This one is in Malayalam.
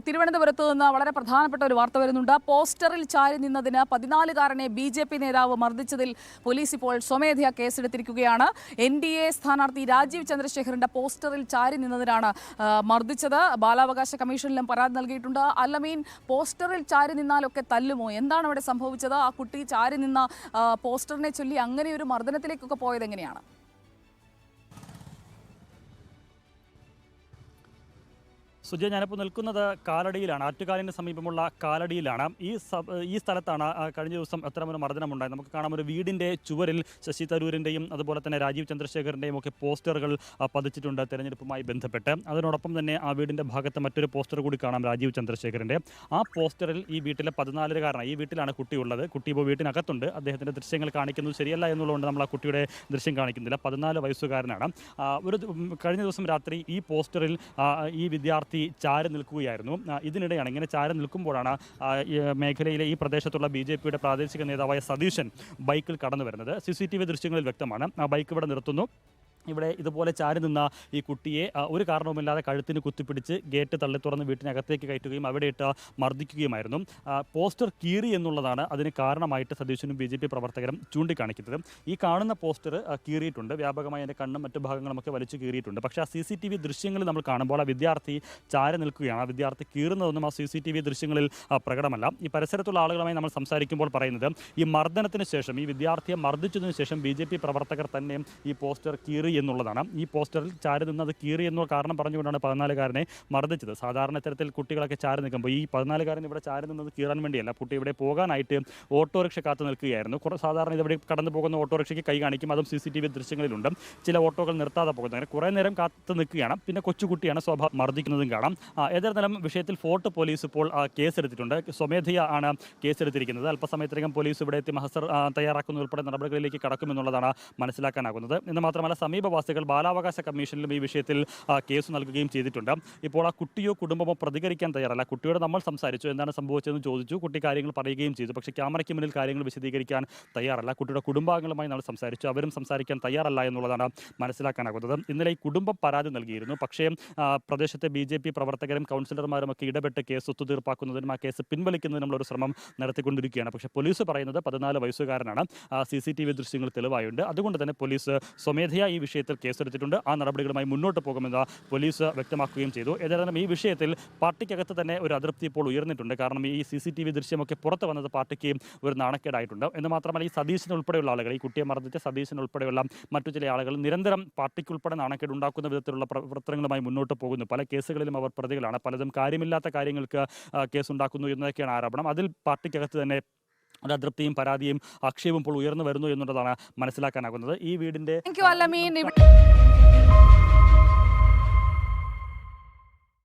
തിരുവനന്തപുരത്ത് നിന്ന് വളരെ പ്രധാനപ്പെട്ട ഒരു വാർത്ത വരുന്നുണ്ട്. പോസ്റ്ററിൽ ചാരി നിന്നതിന് 14-കാരനെ BJP നേതാവ് മർദ്ദിച്ചതിൽ പോലീസ് ഇപ്പോൾ സ്വമേധയാ കേസെടുത്തിരിക്കുകയാണ്. NDA സ്ഥാനാർത്ഥി രാജീവ് ചന്ദ്രശേഖറിന്റെ പോസ്റ്ററിൽ ചാരി നിന്നതിനാണ് മർദ്ദിച്ചത്. ബാലാവകാശ കമ്മീഷനിലും പരാതി നൽകിയിട്ടുണ്ട്. അല്ലമീൻ, പോസ്റ്ററിൽ ചാരി നിന്നാലൊക്കെ തല്ലുമോ? എന്താണ് അവിടെ സംഭവിച്ചത്? ആ കുട്ടി ചാരി നിന്ന പോസ്റ്ററിനെ ചൊല്ലി അങ്ങനെ ഒരു മർദ്ദനത്തിലേക്കൊക്കെ പോയത് എങ്ങനെയാണ്? സുജയ, ഞാനിപ്പോൾ നിൽക്കുന്നത് കാലടിയിലാണ്, ആറ്റുകാലിന് സമീപമുള്ള കാലടിയിലാണ്. ഈ സ്ഥലത്താണ് കഴിഞ്ഞ ദിവസം അത്തരമൊരു മർദ്ദനമുണ്ടായത്. നമുക്ക് കാണാം, ഒരു വീടിൻ്റെ ചുവരിൽ ശശി തരൂരിൻ്റെയും അതുപോലെ തന്നെ രാജീവ് ചന്ദ്രശേഖറിൻ്റെയും ഒക്കെ പോസ്റ്ററുകൾ പതിച്ചിട്ടുണ്ട് തെരഞ്ഞെടുപ്പുമായി ബന്ധപ്പെട്ട്. അതിനോടൊപ്പം തന്നെ ആ വീടിൻ്റെ ഭാഗത്ത് മറ്റൊരു പോസ്റ്റർ കൂടി കാണാം, രാജീവ് ചന്ദ്രശേഖറിൻ്റെ. ആ പോസ്റ്ററിൽ ഈ വീട്ടിലെ 14-കാരനാണ്, ഈ വീട്ടിലാണ് കുട്ടിയുള്ളത്. കുട്ടി ഇപ്പോൾ വീട്ടിനകത്തുണ്ട്. അദ്ദേഹത്തിൻ്റെ ദൃശ്യങ്ങൾ കാണിക്കുന്നത് ശരിയല്ല എന്നുള്ളതുകൊണ്ട് നമ്മൾ ആ കുട്ടിയുടെ ദൃശ്യം കാണിക്കുന്നില്ല. 14 വയസ്സുകാരനാണ്. കഴിഞ്ഞ ദിവസം രാത്രി ഈ പോസ്റ്ററിൽ ഈ വിദ്യാർത്ഥി ചാരി നിൽക്കുകയായിരുന്നു. ഇതിനിടെയാണ്, ഇങ്ങനെ ചാരി നിൽക്കുമ്പോഴാണ് മേഖലയിലെ ഈ പ്രദേശത്തുള്ള BJPയുടെ പ്രാദേശിക നേതാവായ സതീശൻ ബൈക്കിൽ കടന്നു വരുന്നത്. CCTV ദൃശ്യങ്ങളിൽ വ്യക്തമാണ്. ആ ബൈക്ക് ഇവിടെ നിർത്തുന്നു. ഇവിടെ ഇതുപോലെ ചാരി നിന്ന ഈ കുട്ടിയെ ഒരു കാരണവുമില്ലാതെ കഴുത്തിന് കുത്തിപ്പിടിച്ച് ഗേറ്റ് തള്ളി തുറന്ന് വീട്ടിനകത്തേക്ക് കയറ്റുകയും അവിടെ ഇട്ട് മർദ്ദിക്കുകയുമായിരുന്നു. പോസ്റ്റർ കീറി എന്നുള്ളതാണ് അതിന് കാരണമായിട്ട് സതീശനും BJP പ്രവർത്തകരും ചൂണ്ടിക്കാണിക്കുന്നത്. ഈ കാണുന്ന പോസ്റ്റർ കീറിയിട്ടുണ്ട്, വ്യാപകമായി അതിൻ്റെ കണ്ണും മറ്റു ഭാഗങ്ങളുമൊക്കെ വലിച്ചു കീറിയിട്ടുണ്ട്. പക്ഷേ ആ CCTV ദൃശ്യങ്ങളിൽ നമ്മൾ കാണുമ്പോൾ ആ വിദ്യാർത്ഥി ചാരി നിൽക്കുകയാണ്. ആ വിദ്യാർത്ഥി കീറുന്നതൊന്നും ആ CCTV ദൃശ്യങ്ങളിൽ പ്രകടമല്ല. ഈ പരിസരത്തുള്ള ആളുകളുമായി നമ്മൾ സംസാരിക്കുമ്പോൾ പറയുന്നത്, ഈ മർദ്ദനത്തിന് ശേഷം, ഈ വിദ്യാർത്ഥിയെ മർദ്ദിച്ചതിന് ശേഷം BJP പ്രവർത്തകർ തന്നെ ഈ പോസ്റ്റർ കീറി എന്നുള്ളതാണ്. ഈ പോസ്റ്ററിൽ ചാരി നിന്നത് കീറി എന്നുള്ള കാരണം പറഞ്ഞുകൊണ്ടാണ് 14-കാരനെ മർദ്ദിച്ചത്. സാധാരണ ഇത്തരത്തിൽ കുട്ടികളൊക്കെ ചാരി നിൽക്കുമ്പോൾ ഈ 14-കാരൻ ഇവിടെ ചാരി നിന്നത് കീറാൻ വേണ്ടിയല്ല. കുട്ടി ഇവിടെ പോകാനായിട്ട് ഓട്ടോറിക്ഷ കാത്തു നിൽക്കുകയായിരുന്നു. സാധാരണ ഇതവിടെ കടന്നു പോകുന്ന ഓട്ടോറിക്ഷയ്ക്ക് കൈ കാണിക്കും, അതും CCTV ദൃശ്യങ്ങളിലുണ്ട്. ചില ഓട്ടോകൾ നിർത്താതെ പോകുന്നത്, അങ്ങനെ കുറേ നേരം കാത്തു നിൽക്കുകയാണ്. പിന്നെ കൊച്ചുകുട്ടിയാണ് സ്വാഭാവികം മർദ്ദിക്കുന്നതും കാണാം. ഏതായിരുന്നാലും വിഷയത്തിൽ ഫോർട്ട് പോലീസ് ഇപ്പോൾ കേസെടുത്തിട്ടുണ്ട്. സ്വമേധയാ ആണ് കേസെടുത്തിരിക്കുന്നത്. അല്പസമയത്തിനകം പോലീസ് ഇവിടെ എത്തി മഹസർ തയ്യാറാക്കുന്ന ഉൾപ്പെടെ നടപടികളിലേക്ക് കടക്കുമെന്നുള്ളതാണ് മനസ്സിലാക്കാനാകുന്നത്. എന്ന് മാത്രമല്ല, സമീപവാസികൾ ബാലാവകാശ കമ്മീഷനിലും ഈ വിഷയത്തിൽ കേസ് നൽകുകയും ചെയ്തിട്ടുണ്ട്. ഇപ്പോൾ ആ കുട്ടിയോ കുടുംബമോ പ്രതികരിക്കാൻ തയ്യാറല്ല. കുട്ടിയോട് നമ്മൾ സംസാരിച്ചു, എന്താണ് സംഭവിച്ചതെന്ന് ചോദിച്ചു. കുട്ടി കാര്യങ്ങൾ പറയുകയും ചെയ്തു. പക്ഷേ ക്യാമറയ്ക്ക് മുന്നിൽ കാര്യങ്ങൾ വിശദീകരിക്കാൻ തയ്യാറല്ല. കുട്ടിയുടെ കുടുംബാംഗങ്ങളുമായി നമ്മൾ സംസാരിച്ചു, അവരും സംസാരിക്കാൻ തയ്യാറല്ല എന്നുള്ളതാണ് മനസ്സിലാക്കാനാകുന്നത്. ഇന്നലെ ഈ കുടുംബം പരാതി നൽകിയിരുന്നു. പക്ഷേ പ്രദേശത്തെ BJP പ്രവർത്തകരും കൗൺസിലർമാരും ഒക്കെ ഇടപെട്ട് കേസ് ഒത്തുതീർപ്പാക്കുന്നതിനും ആ കേസ് പിൻവലിക്കുന്നതിനും ഒരു ശ്രമം നടത്തിക്കൊണ്ടിരിക്കുകയാണ്. പക്ഷേ പോലീസ് പറയുന്നത് 14 വയസ്സുകാരനാണ്. CCTV ദൃശ്യങ്ങൾ തെളിവായുണ്ട്. അതുകൊണ്ട് തന്നെ പോലീസ് സ്വമേധയാ ഈ വിഷയത്തിൽ കേസെടുത്തിട്ടുണ്ട്. ആ നടപടികളുമായി മുന്നോട്ട് പോകുമെന്ന് പോലീസ് വ്യക്തമാക്കുകയും ചെയ്തു. ഏതായാലും ഈ വിഷയത്തിൽ പാർട്ടിക്കകത്ത് തന്നെ ഒരു അതൃപ്തി ഇപ്പോൾ ഉയർന്നിട്ടുണ്ട്. കാരണം ഈ CCTV ദൃശ്യമൊക്കെ പുറത്ത് വന്നത് പാർട്ടിക്ക് ഒരു നാണക്കേടായിട്ടുണ്ട്. എന്ന് മാത്രമല്ല, ഈ സതീശൻ ഉൾപ്പെടെയുള്ള ആളുകൾ, ഈ കുട്ടിയെ മർദ്ദിച്ച സതീശൻ ഉൾപ്പെടെയുള്ള മറ്റു ചില ആളുകൾ നിരന്തരം പാർട്ടിക്കുൾപ്പെടെ നാണക്കേട് ഉണ്ടാക്കുന്ന വിധത്തിലുള്ള പ്രവർത്തനങ്ങളുമായി മുന്നോട്ട് പോകുന്നു. പല കേസുകളിലും അവർ പ്രതികളാണ്. പലതും കാര്യമില്ലാത്ത കാര്യങ്ങൾക്ക് കേസുണ്ടാക്കുന്നു എന്നതൊക്കെയാണ് ആരോപണം. അതിൽ പാർട്ടിക്കകത്ത് തന്നെ ഒരു അതൃപ്തിയും പരാതിയും ആക്ഷേപം ഇപ്പോൾ ഉയർന്നു വരുന്നു എന്നുള്ളതാണ് മനസ്സിലാക്കാനാകുന്നത്. ഈ വീടിൻ്റെ